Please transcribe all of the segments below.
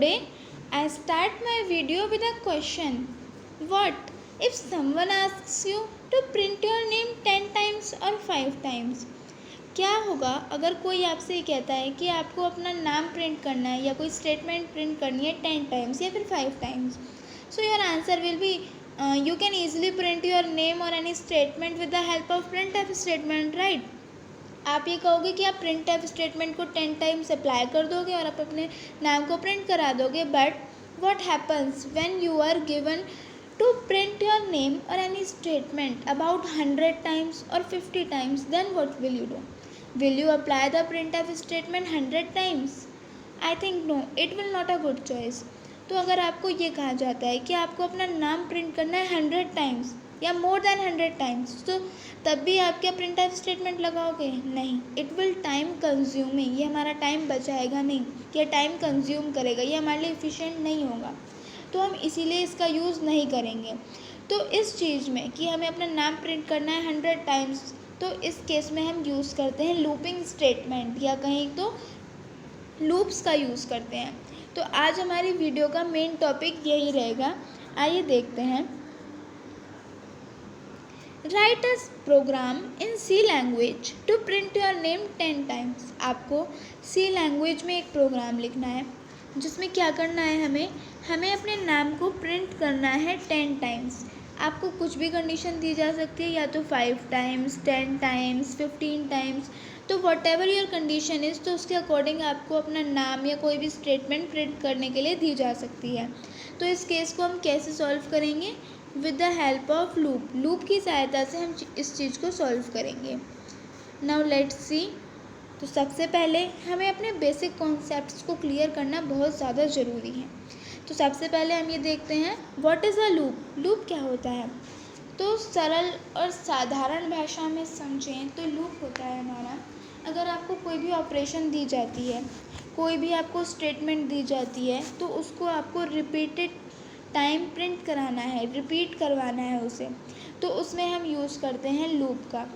Today I start my video with a question. What if someone asks you to print your name 10 times or 5 times? क्या होगा अगर कोई आपसे ये कहता है कि आपको अपना नाम प्रिंट करना है या कोई स्टेटमेंट प्रिंट करनी है 10 टाइम्स या फिर 5 times? So your answer will be you can easily print your name or any statement with the help of printf statement, right? आप ये कहोगे कि आप printf स्टेटमेंट को 10 टाइम्स अप्लाई कर दोगे और आप अपने नाम को प्रिंट करा दोगे. But what happens when you are given to print your name or any statement about 100 times or 50 times? Then what will you do? Will you apply the printf statement 100 times? I think no, it will not a good choice. तो अगर आपको ये कहा जाता है कि आपको अपना नाम प्रिंट करना है 100 टाइम्स या मोर देन 100 टाइम्स, तो तब भी आप क्या प्रिंटफ स्टेटमेंट लगाओगे? नहीं. It will time consuming. ये हमारा टाइम बचाएगा नहीं, ये टाइम कंज्यूम करेगा, ये हमारे लिए एफिशिएंट नहीं होगा. तो हम इसीलिए इसका यूज़ नहीं करेंगे. तो इस चीज़ में कि हमें अपना नाम प्रिंट करना है 100 टाइम्स, तो इस केस में हम यूज़ करते हैं लूपिंग स्टेटमेंट या कहीं तो लूप्स का यूज़ करते हैं. तो आज हमारी वीडियो का मेन टॉपिक यही रहेगा. आइए देखते हैं. Write a program in C language to print your name 10 times. आपको सी लैंग्वेज में एक प्रोग्राम लिखना है जिसमें क्या करना है, हमें अपने नाम को प्रिंट करना है 10 टाइम्स. आपको कुछ भी कंडीशन दी जा सकती है, या तो 5 टाइम्स, 10 टाइम्स, 15 टाइम्स. तो what ever your condition is, तो उसके अकॉर्डिंग आपको अपना नाम या कोई भी स्टेटमेंट प्रिंट करने के लिए दी जा सकती है. तो इस केस को हम कैसे सॉल्व करेंगे? With the help of loop. Loop की सहायता से हम इस चीज़ को सॉल्व करेंगे. Now let's see. तो सबसे पहले हमें अपने बेसिक कॉन्सेप्ट्स को क्लियर करना बहुत ज़्यादा ज़रूरी है. तो सबसे पहले हम ये देखते हैं what is a loop. Loop क्या होता है? तो सरल और साधारण भाषा में समझें तो लूप होता है हमारा, अगर आपको कोई भी ऑपरेशन दी जाती है, कोई भी आपको स्टेटमेंट दी जाती है, तो उसको आपको रिपीटेड टाइम प्रिंट कराना है, रिपीट करवाना है उसे, तो उसमें हम यूज़ करते हैं लूप का.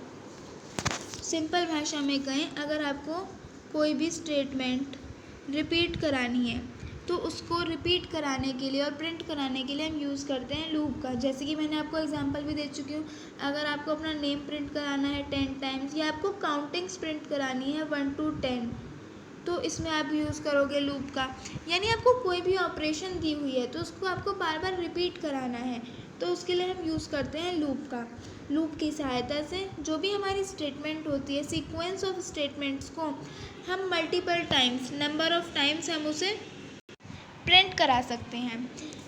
सिंपल भाषा में कहें, अगर आपको कोई भी स्टेटमेंट रिपीट करानी है तो उसको रिपीट कराने के लिए और प्रिंट कराने के लिए हम यूज़ करते हैं लूप का. जैसे कि मैंने आपको एग्जांपल भी दे चुकी हूँ. अगर आपको अपना नेम प्रिंट कराना है 10 टाइम्स या आपको काउंटिंग्स प्रिंट करानी है 1 to 10, तो इसमें आप यूज़ करोगे लूप का. यानी आपको कोई भी ऑपरेशन दी हुई है तो उसको आपको बार बार रिपीट कराना है, तो उसके लिए हम यूज़ करते हैं लूप का. लूप की सहायता से जो भी हमारी स्टेटमेंट होती है, सीक्वेंस ऑफ स्टेटमेंट्स को हम multiple times, number of times हम उसे प्रिंट करा सकते हैं.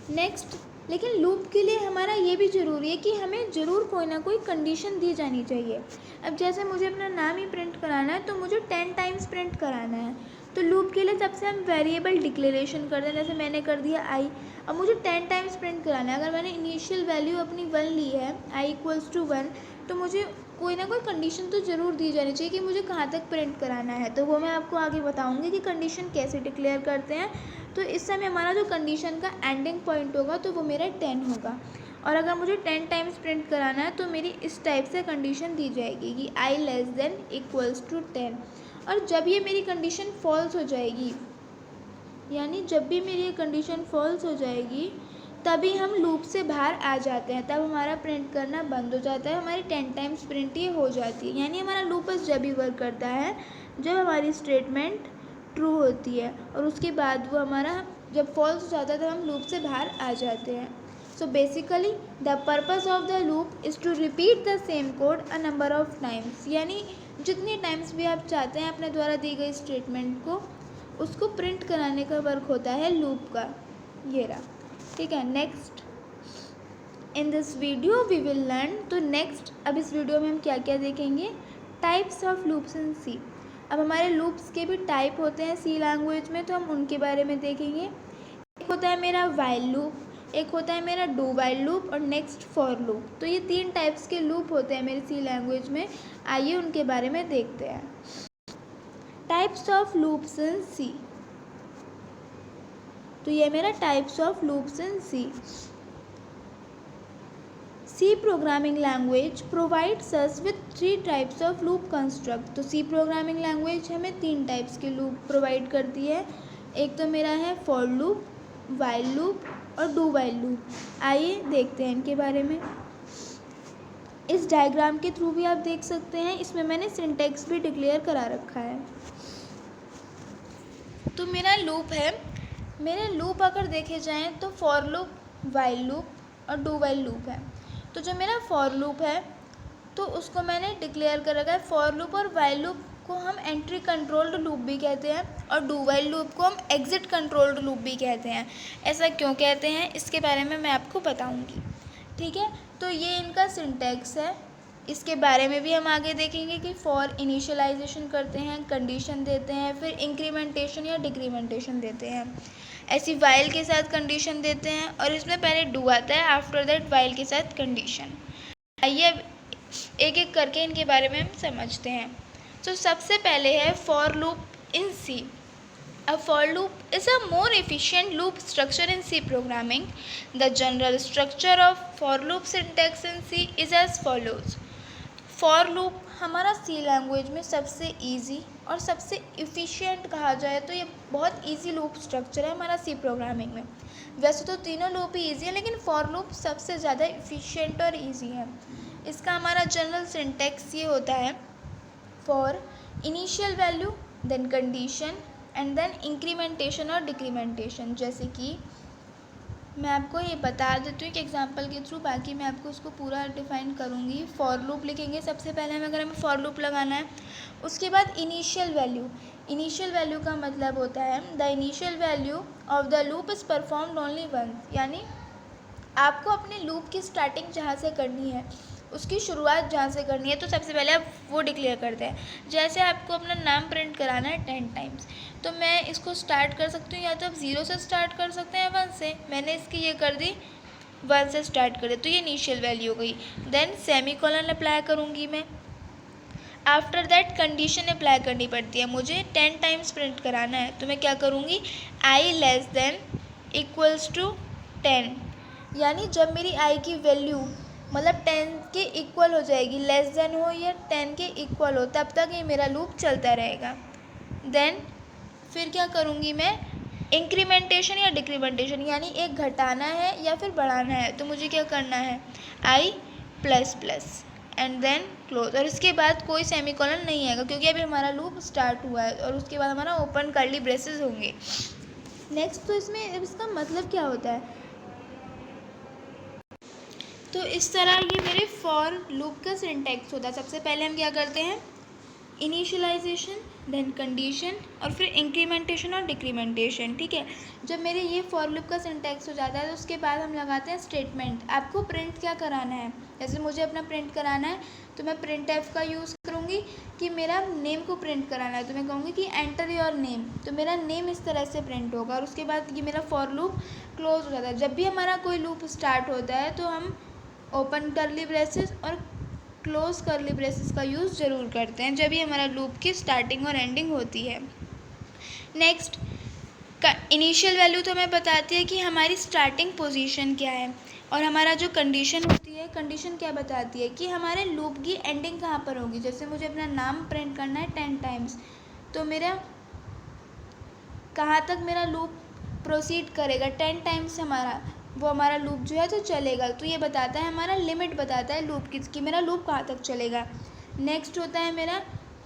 नेक्स्ट, लेकिन लूप के लिए हमारा ये भी ज़रूरी है कि हमें ज़रूर कोई ना कोई कंडीशन दी जानी चाहिए. अब जैसे मुझे अपना नाम ही प्रिंट कराना है तो मुझे 10 टाइम्स प्रिंट कराना है, तो लूप के लिए सबसे हम वेरिएबल डिक्लेरेशन कर दें. जैसे मैंने कर दिया आई. अब मुझे 10 टाइम्स प्रिंट कराना है. अगर मैंने इनिशियल वैल्यू अपनी 1 ली है, आई इक्वल्स टू 1, तो मुझे कोई ना कोई कंडीशन तो ज़रूर दी जानी चाहिए कि मुझे कहाँ तक प्रिंट कराना है. तो वो मैं आपको आगे बताऊँगी कि कंडीशन कैसे डिक्लेयर करते हैं. तो इस समय हमारा जो कंडीशन का एंडिंग पॉइंट होगा तो वो मेरा 10 होगा. और अगर मुझे 10 टाइम्स प्रिंट कराना है तो मेरी इस टाइप से कंडीशन दी जाएगी कि आई लेस देन इक्वल्स टू 10. और जब ये मेरी कंडीशन फॉल्स हो जाएगी, यानी जब भी मेरी ये कंडीशन फॉल्स हो जाएगी, तभी हम लूप से बाहर आ जाते हैं. तब हमारा प्रिंट करना बंद हो जाता है, हमारी 10 टाइम्स प्रिंट ये हो जाती है. यानी हमारा लूप बस जब ही वर्क करता है जब हमारी स्टेटमेंट ट्रू होती है, और उसके बाद वो हमारा जब फॉल्स हो जाता है तब हम लूप से बाहर आ जाते हैं. So basically the purpose of the loop is to repeat the same code a number of times. यानी जितनी टाइम्स भी आप चाहते हैं अपने द्वारा दी गई स्टेटमेंट को, उसको प्रिंट कराने का वर्क होता है लूप का. ये रहा. ठीक है. Next in this video we will learn. तो नेक्स्ट, अब इस वीडियो में हम क्या क्या देखेंगे? Types of loops in C. अब हमारे लूप्स के भी टाइप होते हैं सी लैंग्वेज में, तो हम उनके बारे में देखेंगे. एक होता है मेरा वाइल लूप, एक होता है मेरा डू वाइल लूप, और नेक्स्ट फॉर लूप. तो ये 3 टाइप्स के लूप होते हैं मेरी सी लैंग्वेज में. आइए उनके बारे में देखते हैं. Types of loops in C. तो ये मेरा types of loops in C. C programming language provides us with 3 types of loop construct. तो C programming language हमें 3 टाइप्स के लूप प्रोवाइड करती है. एक तो मेरा है for loop, वाइल लूप और डू वाइल लूप। आइए देखते हैं इनके बारे में। इस डायग्राम के थ्रू भी आप देख सकते हैं, इसमें मैंने सिंटेक्स भी डिक्लेयर करा रखा है। तो मेरा लूप है, मेरे लूप अगर देखे जाएं तो फॉर लूप, वाइल लूप और डू वाइल लूप है। तो जो मेरा फॉर लूप है तो उसको मैंने डिक्लेयर कर रखा है। फॉर लूप और वाइल लूप को हम एंट्री कंट्रोल्ड लूप भी कहते हैं और डू वाइल लूप को हम एग्जिट कंट्रोल्ड लूप भी कहते हैं। ऐसा क्यों कहते हैं इसके बारे में मैं आपको बताऊंगी, ठीक है। तो ये इनका सिंटैक्स है, इसके बारे में भी हम आगे देखेंगे कि फॉर इनिशियलाइजेशन करते हैं, कंडीशन देते हैं, फिर इंक्रीमेंटेशन या डिक्रीमेंटेशन देते हैं। ऐसी वाइल के साथ कंडीशन देते हैं और इसमें पहले डू आता है, आफ्टर दैट वाइल के साथ कंडीशन। आइए अब एक एक करके इनके बारे में हम समझते हैं। तो सबसे पहले है for loop in C. A for loop is a more efficient loop structure in C programming. The general structure of for loop syntax in C is as follows. For loop हमारा C लैंग्वेज में सबसे easy और सबसे efficient कहा जाए तो ये बहुत इजी लूप स्ट्रक्चर है हमारा C प्रोग्रामिंग में। वैसे तो तीनों लूप ही इजी है, लेकिन फॉर लूप सबसे ज़्यादा इफ़िशियंट और इजी है। इसका हमारा जनरल सिंटेक्स ये होता है, for initial value, then condition and then incrementation और डिक्रीमेंटेशन। जैसे कि मैं आपको ये बता देती हूँ कि एग्जांपल के थ्रू, बाकी मैं आपको उसको पूरा डिफाइन करूँगी। फॉर लूप लिखेंगे सबसे पहले अगर हमें फॉर लूप लगाना है, उसके बाद इनिशियल वैल्यू। इनिशियल वैल्यू का मतलब होता है the initial value of the loop is performed only once, यानी आपको अपने लूप की स्टार्टिंग जहाँ से करनी है, उसकी शुरुआत जहाँ से करनी है, तो सबसे पहले आप वो डिक्लेयर करते हैं। जैसे आपको अपना नाम प्रिंट कराना है 10 टाइम्स, तो मैं इसको स्टार्ट कर सकती हूँ या तो आप 0 से स्टार्ट कर सकते हैं 1 से। मैंने इसकी ये कर दी 1 से स्टार्ट कर दी, तो ये इनिशियल वैल्यू हो गई। देन सेमी कॉलन अप्लाई करूँगी मैं। आफ्टर दैट कंडीशन अप्लाई करनी पड़ती है, मुझे 10 टाइम्स प्रिंट कराना है, तो मैं क्या करूँगी, आई लेस देन इक्वल्स टू 10, यानी जब मेरी आई की वैल्यू मतलब 10 के इक्वल हो जाएगी, लेस देन हो या 10 के इक्वल हो, तब तक ये मेरा लूप चलता रहेगा। देन फिर क्या करूँगी मैं, इंक्रीमेंटेशन या डिक्रीमेंटेशन, यानी एक घटाना है या फिर बढ़ाना है, तो मुझे क्या करना है, i plus plus and then close. और इसके बाद कोई सेमीकोलन नहीं आएगा क्योंकि अभी हमारा लूप स्टार्ट हुआ है, और उसके बाद हमारा ओपन कर्ली ब्रेसेस होंगे। नेक्स्ट, तो इसमें इसका मतलब क्या होता है, तो इस तरह ये मेरे फॉर लूप का सिंटैक्स होता है। सबसे पहले हम क्या करते हैं, इनिशियलाइजेशन, देन कंडीशन और फिर इंक्रीमेंटेशन और डिक्रीमेंटेशन, ठीक है। जब मेरे ये फॉर लूप का सिंटैक्स हो जाता है तो उसके बाद हम लगाते हैं स्टेटमेंट। आपको प्रिंट क्या कराना है, जैसे मुझे अपना प्रिंट कराना है तो मैं प्रिंट एफ का यूज़ करूँगी कि मेरा नेम को प्रिंट कराना है, तो मैं कहूँगी कि एंटर योर नेम, तो मेरा नेम इस तरह से प्रिंट होगा। और उसके बाद ये मेरा फॉर लूप क्लोज हो जाता है। जब भी हमारा कोई लूप स्टार्ट होता है तो हम ओपन कर्ली ब्रेसेस और क्लोज कर्ली ब्रेसेस का यूज़ ज़रूर करते हैं जब भी हमारा लूप की स्टार्टिंग और एंडिंग होती है। नेक्स्ट, इनिशियल वैल्यू तो हमें बताती है कि हमारी स्टार्टिंग पोजीशन क्या है, और हमारा जो कंडीशन होती है, कंडीशन क्या बताती है कि हमारे लूप की एंडिंग कहाँ पर होगी। जैसे मुझे अपना नाम प्रिंट करना है 10 टाइम्स, तो मेरा कहाँ तक मेरा लूप प्रोसीड करेगा, 10 टाइम्स हमारा लूप जो है तो चलेगा। तो ये बताता है, हमारा लिमिट बताता है लूप की कि मेरा लूप कहाँ तक चलेगा। नेक्स्ट होता है मेरा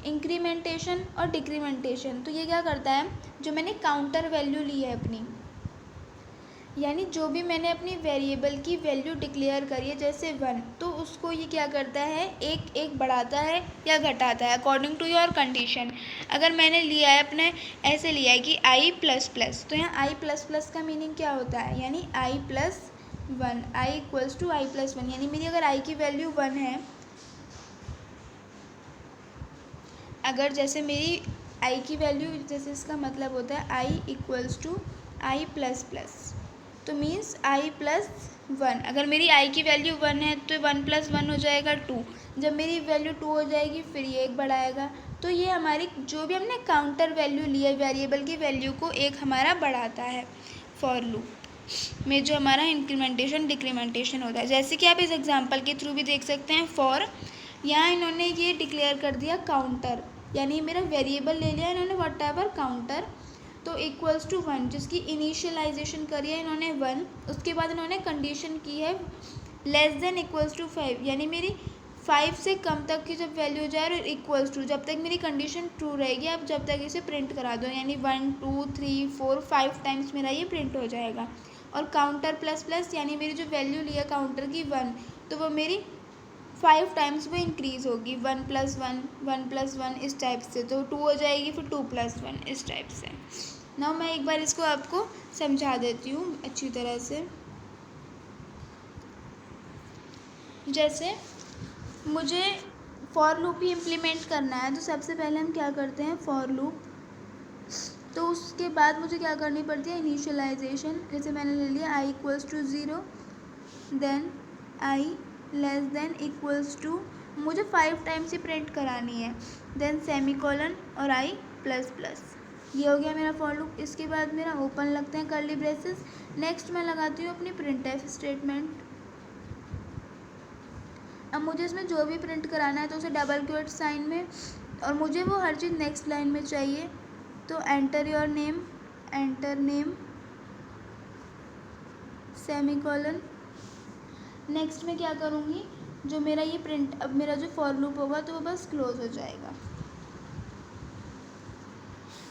इंक्रीमेंटेशन और डिक्रीमेंटेशन। तो ये क्या करता है, जो मैंने काउंटर वैल्यू ली है अपनी, यानी जो भी मैंने अपनी वेरिएबल की वैल्यू डिक्लेयर करी है जैसे 1, तो उसको ये क्या करता है, एक एक बढ़ाता है या घटाता है अकॉर्डिंग टू योर कंडीशन। अगर मैंने लिया है अपने ऐसे लिया है कि आई प्लस प्लस, तो यहाँ आई प्लस प्लस का मीनिंग क्या होता है, यानी i plus 1, i equals to i plus 1, यानी मेरी अगर आई की वैल्यू 1 है, अगर जैसे मेरी आई की वैल्यू, जैसे इसका मतलब होता है i equals to i plus plus, तो मीन्स आई प्लस 1। अगर मेरी आई की वैल्यू 1 है तो 1 + 1 हो जाएगा 2। जब मेरी वैल्यू 2 हो जाएगी फिर ये एक बढ़ाएगा। तो ये हमारी जो भी हमने काउंटर वैल्यू ली है, वेरिएबल की वैल्यू को एक हमारा बढ़ाता है फॉर लूप में, जो हमारा इंक्रीमेंटेशन डिक्रीमेंटेशन होता है। जैसे कि आप इस एग्जांपल के थ्रू भी देख सकते हैं, फॉर यहाँ इन्होंने ये डिक्लेयर कर दिया काउंटर, यानी मेरा वेरिएबल ले लिया इन्होंने व्हाटएवर काउंटर, तो इक्वल्स टू 1, जिसकी इनिशियलाइजेशन करी है इन्होंने 1, उसके बाद इन्होंने कंडीशन की है लेस देन इक्वल्स टू 5, यानी मेरी 5 से कम तक की जब वैल्यू हो जाए और इक्वल्स टू, जब तक मेरी कंडीशन ट्रू रहेगी आप जब तक इसे प्रिंट करा दो, यानी 1 2 3 4 5 टाइम्स मेरा ये प्रिंट हो जाएगा। और काउंटर प्लस प्लस, यानी मेरी जो वैल्यू लिया काउंटर की 1, तो वो मेरी 5 टाइम्स वो इंक्रीज़ होगी, 1 + 1 1 + 1 इस टाइप से, तो 2 हो जाएगी, फिर 2 + 1 इस टाइप से। नाउ मैं एक बार इसको आपको समझा देती हूँ अच्छी तरह से। जैसे मुझे फॉर लूप ही इम्प्लीमेंट करना है, तो सबसे पहले हम क्या करते हैं, फॉर लूप, तो उसके बाद मुझे क्या करनी पड़ती है, इनिशियलाइजेशन। जैसे मैंने ले लिया i = 0, then i less than equals to, मुझे 5 टाइम्स ही प्रिंट करानी है, देन सेमीकोलन और i प्लस प्लस। ये हो गया मेरा फॉर लूप। इसके बाद मेरा ओपन लगते हैं कर्ली ब्रेसेस। नेक्स्ट मैं लगाती हूँ अपनी प्रिंटफ स्टेटमेंट। अब मुझे इसमें जो भी प्रिंट कराना है तो उसे डबल क्वोट साइन में, और मुझे वो हर चीज़ नेक्स्ट लाइन में चाहिए, तो enter your name, enter name, semicolon. Next में क्या करूँगी, जो मेरा ये प्रिंट, अब मेरा जो फॉर लूप होगा तो वो बस क्लोज हो जाएगा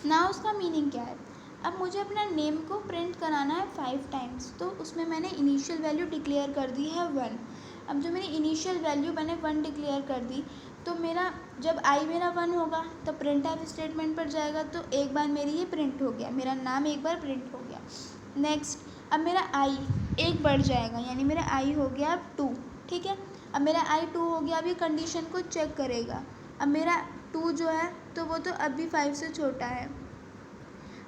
ना। उसका मीनिंग क्या है, अब मुझे अपना नेम को प्रिंट कराना है 5 टाइम्स, तो उसमें मैंने इनिशियल वैल्यू डिक्लेयर कर दी है 1। अब जो मेरी इनिशियल वैल्यू मैंने 1 डिक्लेयर कर दी, तो मेरा जब आई मेरा 1 होगा तो प्रिंट एफ स्टेटमेंट पर जाएगा, तो एक बार मेरी ये प्रिंट हो गया, मेरा नाम एक बार प्रिंट हो गया। नेक्स्ट अब मेरा आई एक बढ़ जाएगा, यानी मेरा आई हो गया अब 2, ठीक है। अब मेरा आई 2 हो गया, अब ये कंडीशन को चेक करेगा। अब मेरा 2 जो है तो वो तो अभी 5 से छोटा है,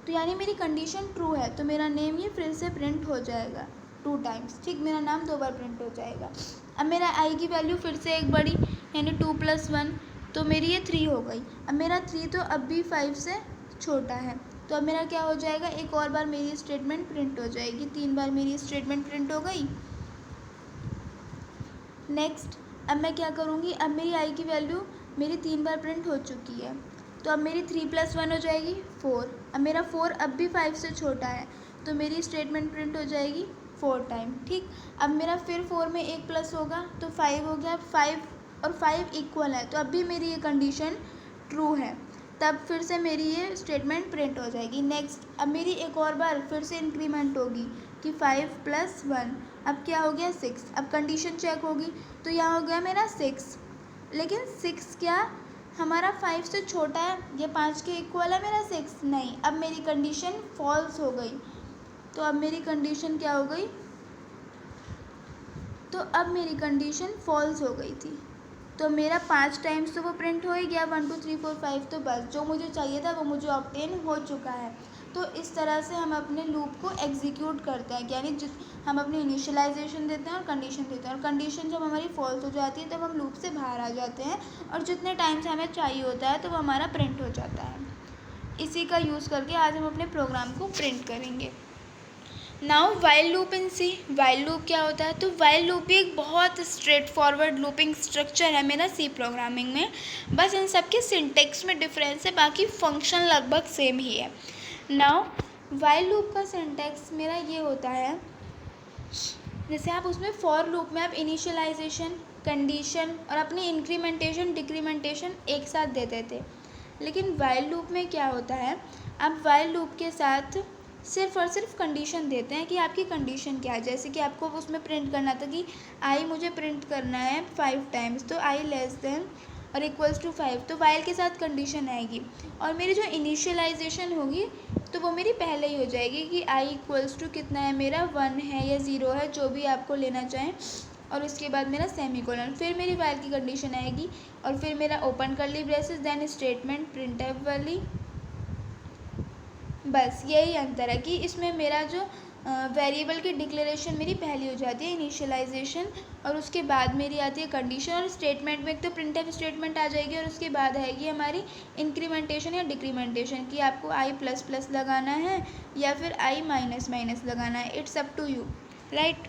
तो यानी मेरी कंडीशन ट्रू है, तो मेरा नेम ये फिर से प्रिंट हो जाएगा 2 टाइम्स, ठीक, मेरा नाम 2 बार प्रिंट हो जाएगा। अब मेरा आई की वैल्यू फिर से एक बढ़ी, यानी 2 + 1, तो मेरी ये 3 हो गई। अब मेरा 3 तो अब भी 5 से छोटा है, तो अब मेरा क्या हो जाएगा, एक और बार मेरी स्टेटमेंट प्रिंट हो जाएगी, 3 बार मेरी स्टेटमेंट प्रिंट हो गई। नेक्स्ट अब मैं क्या करूँगी, अब मेरी आई की वैल्यू मेरी 3 बार प्रिंट हो चुकी है, तो अब मेरी 3 + 1 हो जाएगी 4। अब मेरा 4 अब भी 5 से छोटा है, तो मेरी स्टेटमेंट प्रिंट हो जाएगी 4 टाइम, ठीक। अब मेरा फिर 4 में एक प्लस होगा तो 5 हो गया, 5 और 5 इक्वल है, तो अब भी मेरी ये कंडीशन ट्रू है, तब फिर से मेरी ये स्टेटमेंट प्रिंट हो जाएगी। नेक्स्ट अब मेरी एक और बार फिर से इंक्रीमेंट होगी कि 5 + 1, अब क्या हो गया 6। अब कंडीशन चेक होगी, तो यहाँ हो गया मेरा 6, लेकिन 6 क्या हमारा 5 से छोटा है, ये 5 के इक्वल है मेरा 6 नहीं। अब मेरी कंडीशन फॉल्स हो गई, तो अब मेरी कंडीशन क्या हो गई, तो अब मेरी कंडीशन फॉल्स हो गई थी, तो मेरा 5 टाइम्स तो वो प्रिंट हो ही गया, 1 2 3 4 5, तो बस जो मुझे चाहिए था वो मुझे ऑब्टेन हो चुका है। तो इस तरह से हम अपने लूप को एग्जीक्यूट करते हैं, यानी हम अपनी इनिशियलाइजेशन देते हैं और कंडीशन देते हैं, और कंडीशन जब हमारी फॉल्स हो जाती है तब हम लूप से बाहर आ जाते हैं, और जितने टाइम से हमें चाहिए होता है तो वो हमारा प्रिंट हो जाता है। इसी का यूज़ करके आज हम अपने प्रोग्राम को प्रिंट करेंगे। Now while loop in C. While loop क्या होता है, तो वाइल लूप भी एक बहुत स्ट्रेट फॉरवर्ड लूपिंग स्ट्रक्चर है मेरा सी प्रोग्रामिंग में, बस इन सब के सिंटेक्स में डिफरेंस है, बाकी फंक्शन लगभग सेम ही है। नाउ वाइल लूप का सिंटेक्स मेरा ये होता है, जैसे आप उसमें फॉर लूप में आप इनिशियलाइजेशन, कंडीशन और अपनी इंक्रीमेंटेशन डिक्रीमेंटेशन एक साथ देते थे, लेकिन वाइल लूप में क्या होता है, आप वाइल लूप के साथ सिर्फ और सिर्फ कंडीशन देते हैं कि आपकी कंडीशन क्या है। जैसे कि आपको उसमें प्रिंट करना था कि आई मुझे प्रिंट करना है 5 टाइम्स, तो आई लेस देन और इक्वल्स टू 5, तो वाइल के साथ कंडीशन आएगी, और मेरी जो इनिशियलाइजेशन होगी तो वो मेरी पहले ही हो जाएगी कि आई इक्वल्स टू कितना है मेरा, 1 है या 0 है, जो भी आपको लेना चाहें, और उसके बाद मेरा सेमीकोलन, फिर मेरी वाइल की कंडीशन आएगी, और फिर मेरा open curly braces, then statement printf वाली। बस यही अंतर है कि इसमें मेरा जो वेरिएबल की डिक्लेरेशन मेरी पहली हो जाती है इनिशियलाइजेशन, और उसके बाद मेरी आती है कंडीशन, और स्टेटमेंट में एक तो प्रिंटफ स्टेटमेंट आ जाएगी, और उसके बाद आएगी हमारी इंक्रीमेंटेशन या डिक्रीमेंटेशन कि आपको आई प्लस प्लस लगाना है या फिर आई माइनस माइनस लगाना है, it's up to you, right.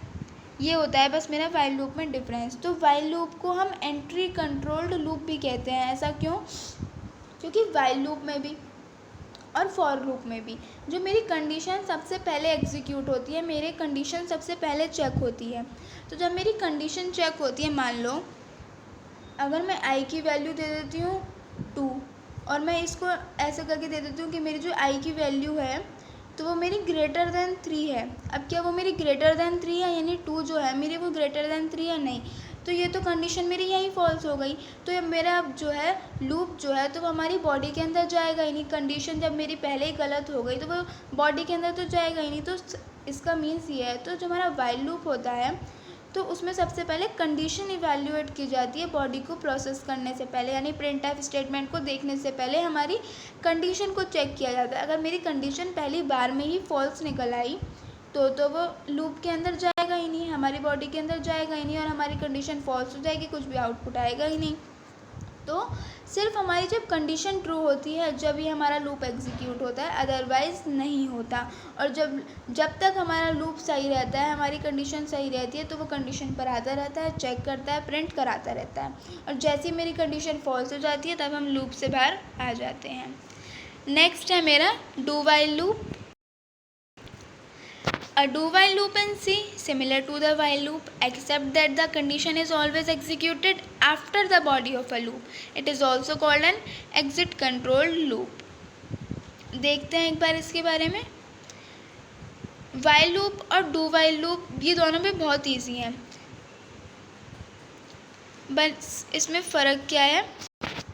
ये होता है बस मेरा वाइल लूप में डिफरेंस। तो वाइल लूप को हम एंट्री कंट्रोल्ड लूप भी कहते हैं। ऐसा क्यों, क्योंकि वाइल लूप में भी और फॉर लूप में भी जो मेरी कंडीशन सबसे पहले एग्जीक्यूट होती है, मेरे कंडीशन सबसे पहले चेक होती है। तो जब मेरी कंडीशन चेक होती है, मान लो अगर मैं आई की वैल्यू दे देती हूँ 2 और मैं इसको ऐसे करके दे देती हूँ कि मेरी जो आई की वैल्यू है तो वो मेरी ग्रेटर देन 3 है। अब क्या वो मेरी ग्रेटर देन 3 है, यानी 2 जो है मेरी वो ग्रेटर देन 3 है? नहीं, तो ये तो कंडीशन मेरी यहीं फॉल्स हो गई। तो ये मेरा जो है लूप जो है तो वो हमारी बॉडी के अंदर जाएगा ही नहीं। कंडीशन जब मेरी पहले ही गलत हो गई तो वो बॉडी के अंदर तो जाएगा ही नहीं। तो इसका मीन्स ये है, तो जो हमारा वाइल लूप होता है तो उसमें सबसे पहले कंडीशन इवैल्यूएट की जाती है बॉडी को प्रोसेस करने से पहले, यानी प्रिंट एफ स्टेटमेंट को देखने से पहले हमारी कंडीशन को चेक किया जाता है। अगर मेरी कंडीशन पहली बार में ही फॉल्स निकल आई तो वो लूप के अंदर जाएगा ही नहीं, हमारी बॉडी के अंदर जाएगा ही नहीं और हमारी कंडीशन फॉल्स हो जाएगी, कुछ भी आउटपुट आएगा ही नहीं। तो सिर्फ हमारी जब कंडीशन ट्रू होती है जब ही हमारा लूप एग्जीक्यूट होता है, अदरवाइज़ नहीं होता। और जब तक हमारा लूप सही रहता है, हमारी कंडीशन सही रहती है तो वो कंडीशन पर आता रहता है, चेक करता है, प्रिंट कराता रहता है। और जैसे ही मेरी कंडीशन फॉल्स हो जाती है तब हम लूप से बाहर आ जाते हैं। नेक्स्ट है मेरा do while loop. A do while loop in C similar to the while loop except that the condition is always executed after the body of a loop. It is also called an exit control loop. देखते हैं एक बार इसके बारे में। while loop और do while loop ये दोनों भी बहुत ईजी हैं, बस इसमें फ़र्क क्या है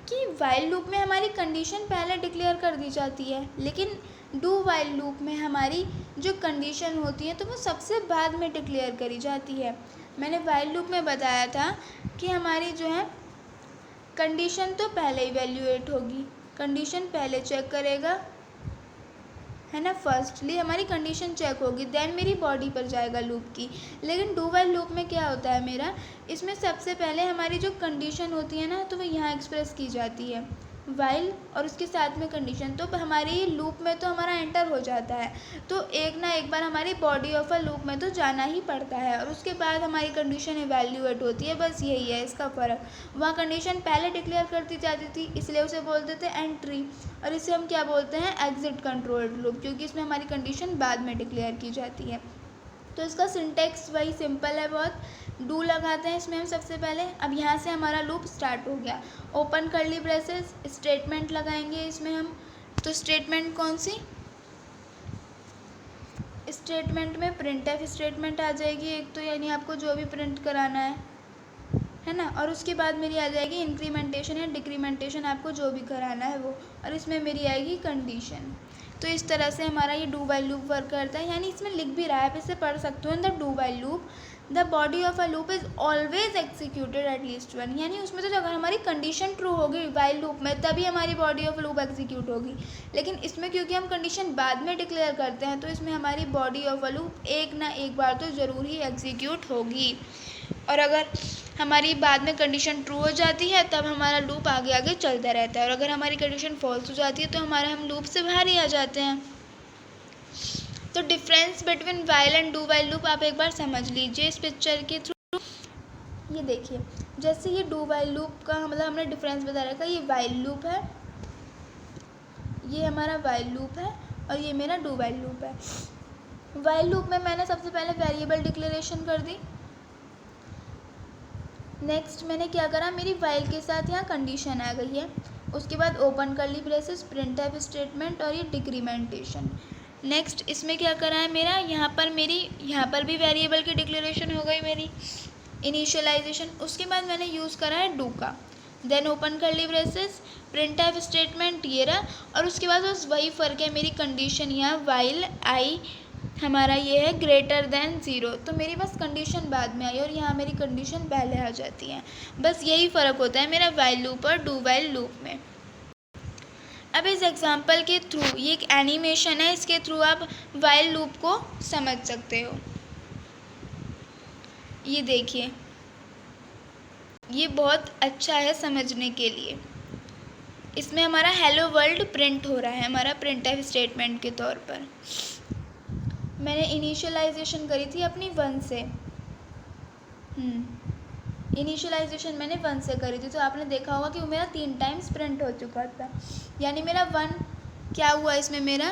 कि while loop में हमारी कंडीशन पहले डिक्लेयर कर दी जाती है, लेकिन डू वाइल लूप में हमारी जो कंडीशन होती है तो वो सबसे बाद में डिक्लेयर करी जाती है। मैंने वाइल लूप में बताया था कि हमारी जो है कंडीशन तो पहले इवैल्यूएट होगी, कंडीशन पहले चेक करेगा, है ना। फर्स्टली हमारी कंडीशन चेक होगी, देन मेरी बॉडी पर जाएगा लूप की। लेकिन डू वाइल लूप में क्या होता है मेरा, इसमें सबसे पहले हमारी जो कंडीशन होती है ना तो वो यहाँ एक्सप्रेस की जाती है वाइल और उसके साथ में कंडीशन, तो हमारी लूप में तो हमारा एंटर हो जाता है, तो एक ना एक बार हमारी बॉडी ऑफ अ लूप में तो जाना ही पड़ता है और उसके बाद हमारी कंडीशन इवैल्यूएट होती है। बस यही है इसका फ़र्क। वहाँ कंडीशन पहले डिक्लेयर कर दी जाती थी इसलिए उसे बोलते थे एंट्री, और इसे हम क्या बोलते हैं, एग्जिट कंट्रोल्ड लूप, क्योंकि इसमें हमारी कंडीशन बाद में डिक्लेयर की जाती है। तो इसका सिंटेक्स वही सिंपल है बहुत। डू लगाते हैं इसमें हम सबसे पहले। अब यहाँ से हमारा लूप स्टार्ट हो गया, ओपन कर्ली ब्रेसेस, स्टेटमेंट लगाएंगे इसमें हम। तो स्टेटमेंट कौन सी, स्टेटमेंट में प्रिंट एफ स्टेटमेंट आ जाएगी एक तो, यानी आपको जो भी प्रिंट कराना है ना। और उसके बाद मेरी आ जाएगी इंक्रीमेंटेशन या डिक्रीमेंटेशन, आपको जो भी कराना है वो, और इसमें मेरी आएगी कंडीशन। तो इस तरह से हमारा ये डू वाइल लूप वर्क करता है, यानी इसमें लिख भी रहा है, आप इसे पढ़ सकते हो। In the do while loop the body of a loop is always executed at least one, यानी उसमें तो अगर हमारी कंडीशन ट्रू होगी वाइल लूप में तभी हमारी बॉडी ऑफ लूप एग्जीक्यूट होगी। लेकिन इसमें क्योंकि हम कंडीशन बाद में डिक्लेयर करते हैं तो इसमें हमारी बॉडी ऑफ अ लूप एक ना एक बार तो ज़रूर ही एग्जीक्यूट होगी। और अगर हमारी बाद में कंडीशन ट्रू हो जाती है तब हमारा लूप आगे आगे चलता रहता है, और अगर हमारी कंडीशन फॉल्स हो जाती है तो हम लूप से बाहर ही आ जाते हैं। तो difference between while and do while loop आप एक बार समझ लीजिए इस पिक्चर के थ्रू। ये देखिए, जैसे ये डू वाइल लूप का मतलब हमने डिफरेंस बता रखा है, ये वाइल लूप है, ये हमारा वाइल लूप है और ये मेरा डू वाइल लूप है। वाइल लूप में मैंने सबसे पहले वेरिएबल डिक्लेरेशन कर दी। नेक्स्ट मैंने क्या करा, मेरी वाइल के साथ यहाँ कंडीशन आ गई है, उसके बाद open curly braces, printf statement और ये डिक्रीमेंटेशन। नेक्स्ट इसमें क्या करा है मेरा, यहाँ पर भी वेरिएबल की डिक्लेरेशन हो गई मेरी, इनिशियलाइजेशन। उसके बाद मैंने यूज़ करा है डू का, then open curly braces, printf statement ये रहा, और उसके बाद बस वही फ़र्क है, मेरी कंडीशन यहाँ वाइल आई हमारा ये है ग्रेटर देन 0, तो मेरी बस कंडीशन बाद में आई और यहाँ मेरी कंडीशन पहले आ जाती है। बस यही फ़र्क होता है मेरा वाइल लूप और डू वाइल लूप में। अब इस एग्जांपल के थ्रू, ये एक एनिमेशन है, इसके थ्रू आप वाइल लूप को समझ सकते हो। ये देखिए, ये बहुत अच्छा है समझने के लिए। इसमें हमारा हेलो वर्ल्ड प्रिंट हो रहा है, हमारा प्रिंट एफ स्टेटमेंट के तौर पर। मैंने इनिशियलाइजेशन करी थी अपनी 1 से, इनिशियलाइजेशन मैंने 1 से करी थी, तो आपने देखा होगा कि वो मेरा 3 टाइम्स प्रिंट हो चुका था, यानी मेरा 1 क्या हुआ इसमें मेरा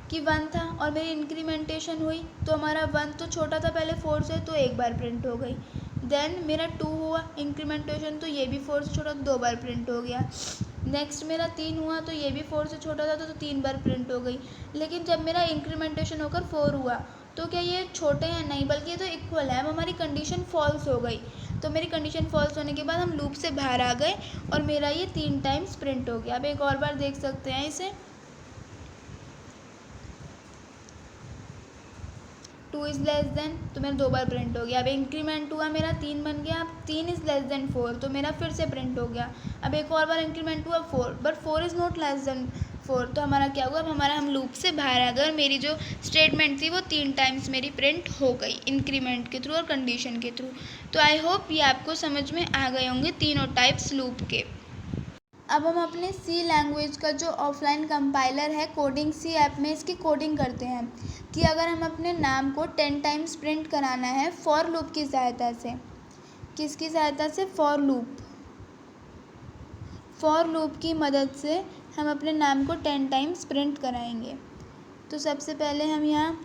कि 1 था और मेरी इंक्रीमेंटेशन हुई तो हमारा 1 तो छोटा था पहले 4 से, तो एक बार प्रिंट हो गई। देन मेरा 2 हुआ इंक्रीमेंटेशन, तो ये भी 4 से छोटा, 2 बार प्रिंट हो गया। नेक्स्ट मेरा 3 हुआ तो ये भी 4 से छोटा था, तो 3 बार प्रिंट हो गई। लेकिन जब मेरा इंक्रीमेंटेशन होकर 4 हुआ तो क्या ये छोटे हैं? नहीं, बल्कि ये तो इक्वल है। अब हमारी कंडीशन फॉल्स हो गई। तो मेरी कंडीशन फॉल्स होने के बाद हम लूप से बाहर आ गए और मेरा ये 3 टाइम्स प्रिंट हो गया। अब एक और बार देख सकते हैं इसे। 2 इज़ लेस देन, तो मेरा 2 बार प्रिंट हो गया। अब इंक्रीमेंट हुआ मेरा 3 बन गया। अब 3 इज़ लेस देन 4, तो मेरा फिर से प्रिंट हो गया। अब एक और बार इंक्रीमेंट हुआ 4, but 4 is not less than 4, तो हमारा क्या हुआ? अब हम लूप से बाहर आ गए और मेरी जो स्टेटमेंट थी वो 3 टाइम्स मेरी प्रिंट हो गई इंक्रीमेंट के थ्रू और कंडीशन के थ्रू। तो आई होप ये आपको समझ में आ गए होंगे तीनों टाइप्स लूप के। अब हम अपने सी लैंग्वेज का जो ऑफलाइन कंपाइलर है कोडिंग सी ऐप में इसकी कोडिंग करते हैं कि अगर हम अपने नाम को 10 टाइम्स प्रिंट कराना है फॉर लूप की सहायता से। किसकी सहायता से? For loop. फॉर लूप की मदद से हम अपने नाम को 10 टाइम्स प्रिंट कराएंगे। तो सबसे पहले हम यहाँ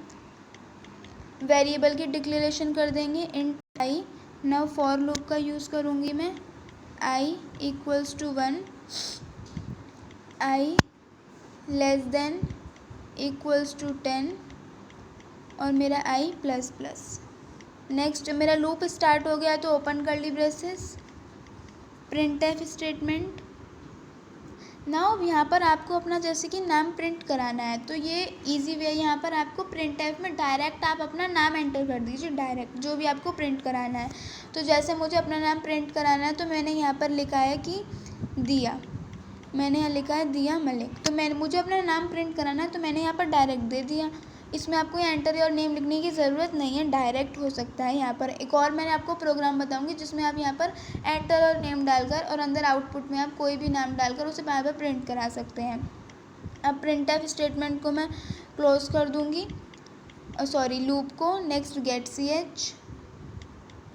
वेरिएबल की डिक्लेरेशन कर देंगे int i. Now for loop का यूज़ करूँगी मैं। I equals to 1, i less than equals to 10 और मेरा आई प्लस प्लस। नेक्स्ट मेरा लूप स्टार्ट हो गया तो open curly braces, printf statement. Now यहाँ पर आपको अपना जैसे कि नाम प्रिंट कराना है तो ये इजी वे, यहाँ पर आपको प्रिंटफ में डायरेक्ट आप अपना नाम एंटर कर दीजिए, डायरेक्ट जो भी आपको प्रिंट कराना है। तो जैसे मुझे अपना नाम प्रिंट कराना है तो मैंने यहाँ पर लिखा है कि दिया, मैंने यहाँ लिखा है दिया मलिक। तो मुझे अपना नाम प्रिंट कराना है तो मैंने यहाँ पर डायरेक्ट दे दिया। इसमें आपको एंटर योर नेम लिखने की ज़रूरत नहीं है, डायरेक्ट हो सकता है। यहाँ पर एक और मैंने आपको प्रोग्राम बताऊंगी जिसमें आप यहाँ पर एंटर और नेम डालकर और अंदर आउटपुट में आप कोई भी नाम डालकर उसे बार बार प्रिंट करा सकते हैं। अब प्रिंटफ स्टेटमेंट को मैं क्लोज कर दूँगी, सॉरी लूप को। Next get ch।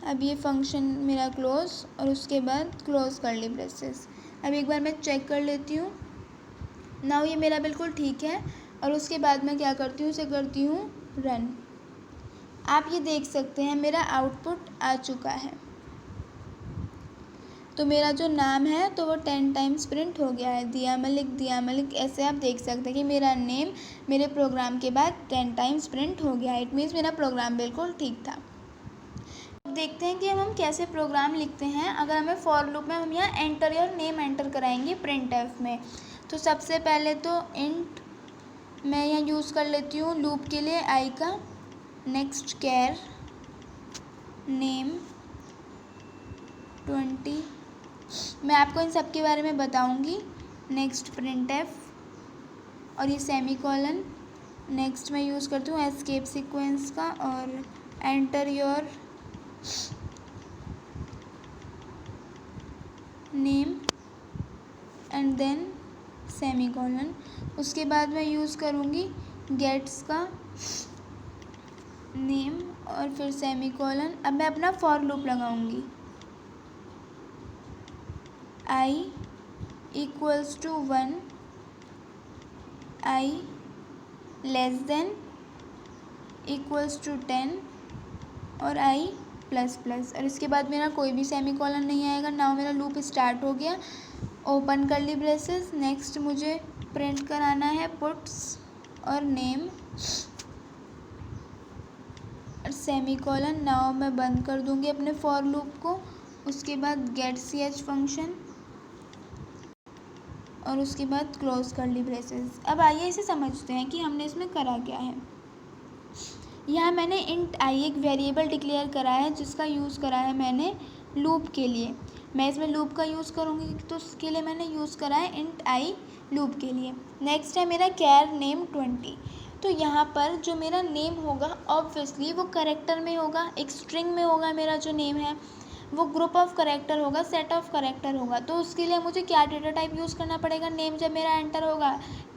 अब ये फंक्शन मेरा क्लोज और उसके बाद क्लोज कर्ली ब्रेसेस। अब एक बार मैं चेक कर लेती हूँ। नाउ ये मेरा बिल्कुल ठीक है और उसके बाद मैं क्या करती हूँ, इसे करती हूँ रन। आप ये देख सकते हैं मेरा आउटपुट आ चुका है। तो मेरा जो नाम है तो वो 10 टाइम्स प्रिंट हो गया है, दिया मलिक। ऐसे आप देख सकते हैं कि मेरा नेम मेरे प्रोग्राम के बाद 10 टाइम्स प्रिंट हो गया है। इट मीन्स मेरा प्रोग्राम बिल्कुल ठीक था। अब देखते हैं कि हम कैसे प्रोग्राम लिखते हैं। अगर हमें फॉर लूप में हम यहाँ एंटर योर नेम एंटर कराएंगे प्रिंटफ में। तो सबसे पहले तो इंट मैं यहाँ यूज़ कर लेती हूँ लूप के लिए आई का। नेक्स्ट कैर नेम 20, मैं आपको इन सब के बारे में बताऊँगी। नेक्स्ट प्रिंटफ और ये सेमी कॉलन। नेक्स्ट मैं यूज़ करती हूँ एस्केप सीक्वेंस का और enter your name and then semicolon. उसके बाद मैं यूज़ करूँगी गेट्स का नेम और फिर सेमी कॉलन। अब मैं अपना फॉर लूप लगाऊंगी। I equals to 1, i less than equals to 10 और आई प्लस प्लस। और इसके बाद मेरा कोई भी सेमी कॉलन नहीं आएगा। नाउ मेरा लूप स्टार्ट हो गया, ओपन कर्ली ब्रेसेस। नेक्स्ट मुझे प्रिंट कराना है पुट्स और नेम और सेमी कॉलन। नाउ मैं बंद कर दूंगी अपने फॉर लूप को। उसके बाद गेट ch फंक्शन और उसके बाद क्लोज कर्ली ब्रेसेस। अब आइए इसे समझते हैं कि हमने इसमें करा क्या है। यहाँ मैंने इंट आई एक वेरिएबल डिक्लेयर करा है जिसका यूज़ करा है मैंने लूप के लिए। मैं इसमें लूप का यूज़ करूँगी तो उसके लिए मैंने यूज़ करा है इंट आई लूप के लिए। नेक्स्ट है मेरा कैर नेम 20। तो यहाँ पर जो मेरा नेम होगा ऑब्वियसली वो करेक्टर में होगा, एक स्ट्रिंग में होगा। मेरा जो नेम है वो ग्रुप ऑफ करेक्टर होगा, सेट ऑफ करेक्टर होगा। तो उसके लिए मुझे क्या डेटा टाइप यूज़ करना पड़ेगा? नेम जब मेरा एंटर होगा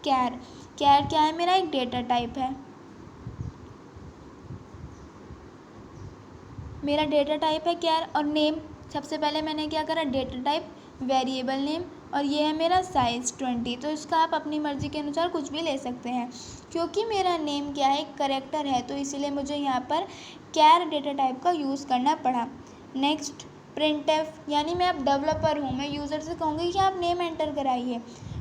कैर। कैर क्या है? मेरा एक डेटा टाइप है। मेरा डेटा टाइप है कैर और नेम। सबसे पहले मैंने क्या करा? डेटा टाइप वेरिएबल नेम और ये है मेरा साइज़ 20। तो इसका आप अपनी मर्ज़ी के अनुसार कुछ भी ले सकते हैं। क्योंकि मेरा नेम क्या है, करेक्टर है, तो इसीलिए मुझे यहाँ पर कैर डेटा टाइप का यूज़ करना पड़ा। नेक्स्ट printf, यानी मैं अब डेवलपर हूँ, मैं यूज़र से कहूँगी कि आप नेम एंटर कराइए,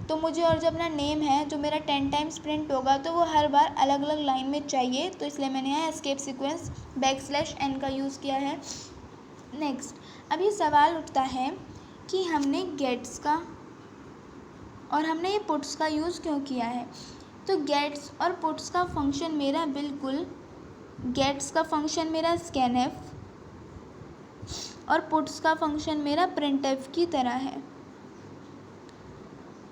तो मुझे और जो अपना नेम है जो मेरा 10 टाइम्स प्रिंट होगा तो वो हर बार अलग अलग लाइन में चाहिए, तो इसलिए मैंने यहाँ एस्केप सीक्वेंस \n का यूज़ किया है। नेक्स्ट, अब ये सवाल उठता है कि हमने गेट्स का और हमने ये पुट्स का यूज़ क्यों किया है। तो गेट्स और पुट्स का फंक्शन मेरा बिल्कुल, गेट्स का फंक्शन मेरा स्कैनफ और पुट्स का फंक्शन मेरा प्रिंटफ की तरह है।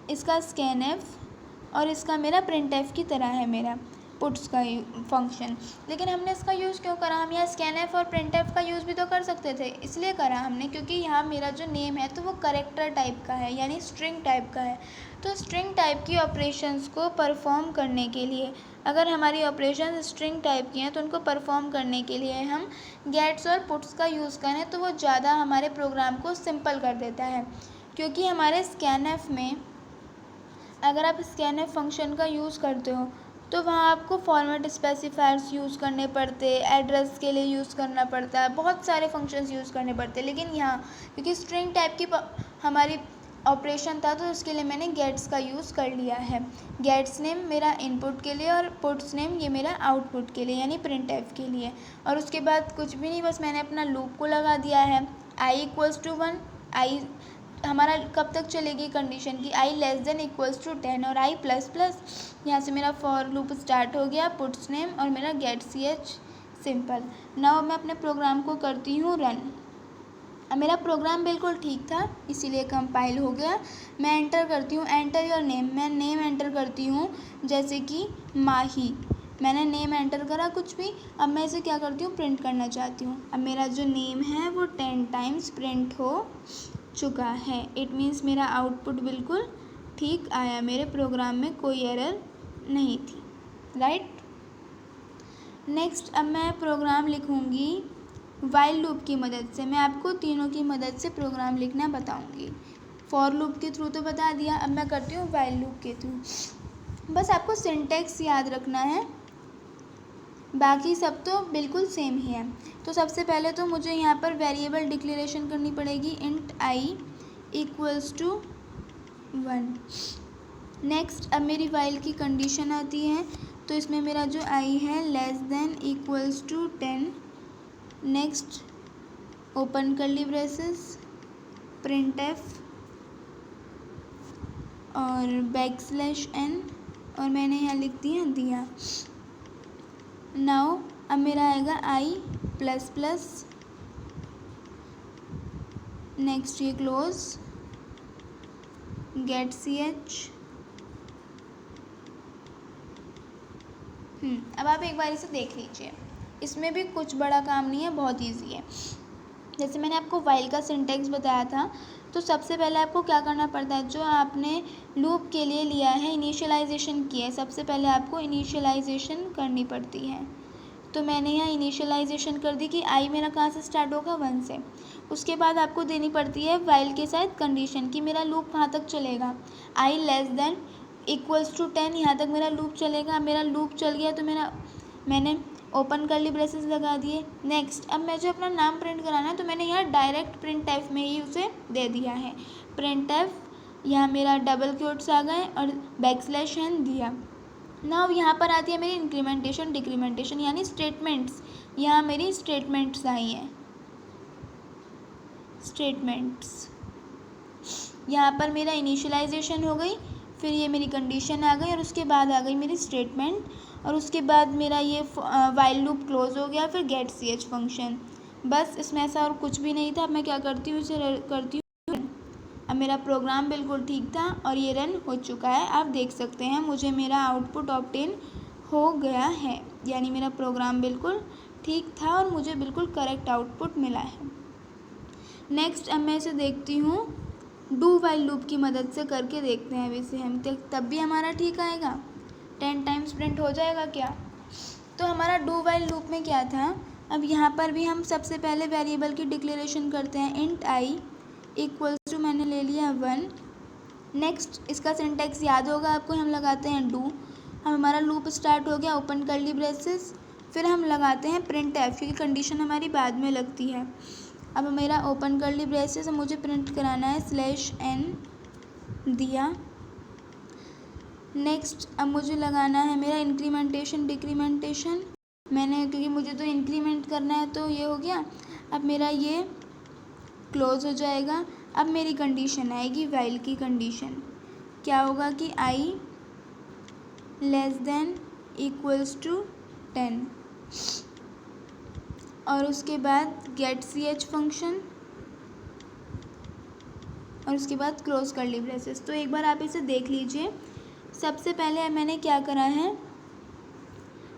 इसका स्कैनफ और इसका मेरा प्रिंटफ की तरह है मेरा पुट्स का फंक्शन। लेकिन हमने इसका यूज़ क्यों करा, हम यहाँ स्कैनफ और प्रिंटफ का यूज़ भी तो कर सकते थे, इसलिए करा हमने क्योंकि यहाँ मेरा जो नेम है तो वो करेक्टर टाइप का है, यानी स्ट्रिंग टाइप का है। तो स्ट्रिंग टाइप की ऑपरेशंस को परफॉर्म करने के लिए, अगर हमारी ऑपरेशन स्ट्रिंग टाइप की हैं तो उनको परफॉर्म करने के लिए हम गेट्स और पुट्स का यूज़ करें तो वो ज़्यादा हमारे प्रोग्राम को सिंपल कर देता है। क्योंकि हमारे स्कैनफ में अगर आप स्कैनफ फंक्शन का यूज़ करते हो तो वहाँ आपको फॉर्मेट स्पेसिफायर्स यूज़ करने पड़ते, एड्रेस के लिए यूज़ करना पड़ता है, बहुत सारे फंक्शंस यूज़ करने पड़ते हैं। लेकिन यहाँ क्योंकि स्ट्रिंग टाइप की हमारी ऑपरेशन था तो उसके लिए मैंने गेट्स का यूज़ कर लिया है। गेट्स नेम मेरा इनपुट के लिए और पुट्स नेम ये मेरा आउटपुट के लिए, यानी प्रिंटफ के लिए। और उसके बाद कुछ भी नहीं, बस मैंने अपना लूप को लगा दिया है। i=1, i हमारा कब तक चलेगी कंडीशन की, i<=10 और i++, यहाँ से मेरा फॉर लूप स्टार्ट हो गया, पुट्स नेम और मेरा गेट ch सिंपल। नाउ मैं अपने प्रोग्राम को करती हूँ रन। अब मेरा प्रोग्राम बिल्कुल ठीक था इसीलिए कंपाइल हो गया। मैं एंटर करती हूँ, एंटर योर नेम, मैं नेम एंटर करती हूँ जैसे कि माही, मैंने नेम एंटर करा कुछ भी। अब मैं इसे क्या करती हूँ, प्रिंट करना चाहती हूँ। अब मेरा जो नेम है वो 10 टाइम्स प्रिंट हो चुका है। इट मीन्स मेरा आउटपुट बिल्कुल ठीक आया, मेरे प्रोग्राम में कोई एरर नहीं थी, राइट। नेक्स्ट, अब मैं प्रोग्राम लिखूँगी वाइल लूप की मदद से। मैं आपको तीनों की मदद से प्रोग्राम लिखना बताऊँगी। फॉर लूप के थ्रू तो बता दिया, अब मैं करती हूँ वाइल लूप के थ्रू। बस आपको सिंटैक्स याद रखना है, बाकी सब तो बिल्कुल सेम ही है। तो सबसे पहले तो मुझे यहाँ पर वेरिएबल डिक्लेरेशन करनी पड़ेगी, इंट i=1। नेक्स्ट, अब मेरी वाइल की कंडीशन आती है, तो इसमें मेरा जो i है <10। Next, open curly braces, printf और \n और मैंने यहाँ लिख दिया। नाउ अब मेरा आएगा i++, नेक्स्ट ये क्लोज, गेट ch। अब आप एक बार इसे देख लीजिए, इसमें भी कुछ बड़ा काम नहीं है, बहुत इजी है। जैसे मैंने आपको वाइल का सिंटैक्स बताया था, तो सबसे पहले आपको क्या करना पड़ता है, जो आपने लूप के लिए लिया है, इनिशियलाइजेशन की है, सबसे पहले आपको इनिशियलाइजेशन करनी पड़ती है। तो मैंने यहाँ इनिशियलाइजेशन कर दी कि i मेरा कहाँ से स्टार्ट होगा, 1 से। उसके बाद आपको देनी पड़ती है वाइल के साथ कंडीशन कि मेरा लूप कहाँ तक चलेगा, i<=10, यहाँ तक मेरा लूप चलेगा। मेरा लूप चल गया तो मैंने ओपन कर्ली ब्रेसेस लगा दिए। नेक्स्ट, अब मैं जो अपना नाम प्रिंट कराना है तो मैंने यहाँ डायरेक्ट प्रिंटफ में ही उसे दे दिया है, प्रिंटफ। यहाँ मेरा डबल क्वोट्स आ गए और \n दिया। नाउ यहाँ पर आती है मेरी इंक्रीमेंटेशन डिक्रीमेंटेशन, यानी स्टेटमेंट्स। यहाँ मेरी स्टेटमेंट्स आई हैं, स्टेटमेंट्स। यहाँ पर मेरा इनिशियलाइजेशन हो गई, फिर ये मेरी कंडीशन आ गई और उसके बाद आ गई मेरी स्टेटमेंट, और उसके बाद मेरा ये वाइल लूप क्लोज हो गया, फिर गेट ch फंक्शन। बस इसमें ऐसा और कुछ भी नहीं था। अब मैं क्या करती हूँ, इसे करती हूँ। अब मेरा प्रोग्राम बिल्कुल ठीक था और ये रन हो चुका है। आप देख सकते हैं मुझे मेरा आउटपुट ऑब्टेन हो गया है, यानी मेरा प्रोग्राम बिल्कुल ठीक था और मुझे बिल्कुल करेक्ट आउटपुट मिला है। नेक्स्ट, अब मैं इसे देखती हूँ डू वाइल लूप की मदद से करके देखते हैं। वैसे हम तब भी हमारा ठीक आएगा, 10 टाइम्स प्रिंट हो जाएगा क्या। तो हमारा डू वाइल लूप में क्या था, अब यहाँ पर भी हम सबसे पहले वेरिएबल की डिक्लेरेशन करते हैं, इंट i=, मैंने ले लिया 1, नेक्स्ट इसका सिंटैक्स याद होगा आपको, हम लगाते हैं डू। अब हमारा लूप स्टार्ट हो गया, ओपन कर्ली ब्रेसेस, फिर हम लगाते हैं प्रिंट एफ, क्योंकि कंडीशन हमारी बाद में लगती है। अब मेरा ओपन कर्ली ब्रेसेस मुझे प्रिंट कराना है /n दिया। नेक्स्ट अब मुझे लगाना है मेरा इंक्रीमेंटेशन डिक्रीमेंटेशन, मैंने क्योंकि मुझे तो इंक्रीमेंट करना है तो ये हो गया। अब मेरा ये क्लोज हो जाएगा। अब मेरी कंडीशन आएगी वाइल की कंडीशन, क्या होगा कि i < = 10 और उसके बाद गेट ch फंक्शन और उसके बाद क्लोज कर्ली ब्रेसेस। तो एक बार आप इसे देख लीजिए। सबसे पहले मैंने क्या करा है,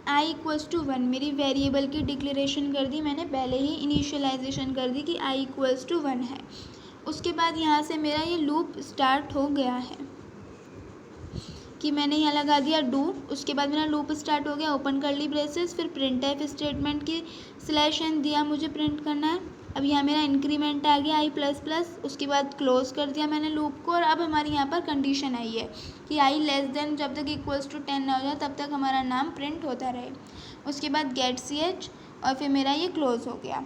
i = 1 मेरी वेरिएबल की डिक्लेरेशन कर दी, मैंने पहले ही इनिशियलाइजेशन कर दी कि i = 1 है। उसके बाद यहाँ से मेरा ये लूप स्टार्ट हो गया है कि मैंने यहाँ लगा दिया डू। उसके बाद मेरा लूप स्टार्ट हो गया, ओपन कर्ली ब्रेसेस, फिर प्रिंट एफ स्टेटमेंट की /n दिया मुझे प्रिंट करना है। अब यहाँ मेरा इंक्रीमेंट आ गया i++, उसके बाद क्लोज कर दिया मैंने लूप को। और अब हमारी यहाँ पर कंडीशन आई है कि i < जब तक = 10 ना हो जाए तब तक हमारा नाम प्रिंट होता रहे। उसके बाद गेट ch और फिर मेरा ये क्लोज हो गया,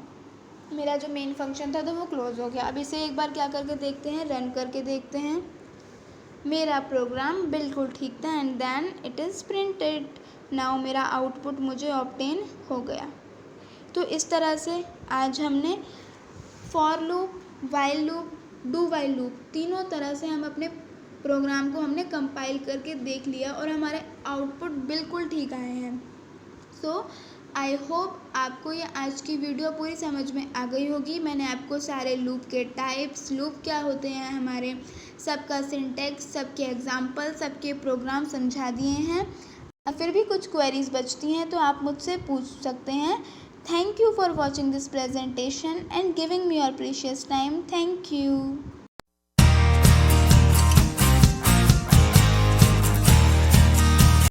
मेरा जो मेन फंक्शन था तो वो क्लोज हो गया। अब इसे एक बार क्या करके देखते हैं, रन करके देखते हैं। मेरा प्रोग्राम बिल्कुल ठीक था and then it is printed. Now मेरा आउटपुट मुझे ऑब्टेन हो गया। तो इस तरह से आज हमने for loop, while loop, do while loop, तीनों तरह से हम अपने प्रोग्राम को हमने कंपाइल करके देख लिया और हमारे आउटपुट बिल्कुल ठीक आए हैं। सो आई होप आपको ये आज की वीडियो पूरी समझ में आ गई होगी। मैंने आपको सारे लूप के टाइप्स, लूप क्या होते हैं हमारे, सबका सिंटैक्स, सबके एग्जाम्पल, सबके प्रोग्राम समझा दिए हैं। फिर भी कुछ क्वेरीज बचती हैं तो आप मुझसे पूछ सकते हैं। Thank you for watching this presentation and giving me your precious time. Thank you.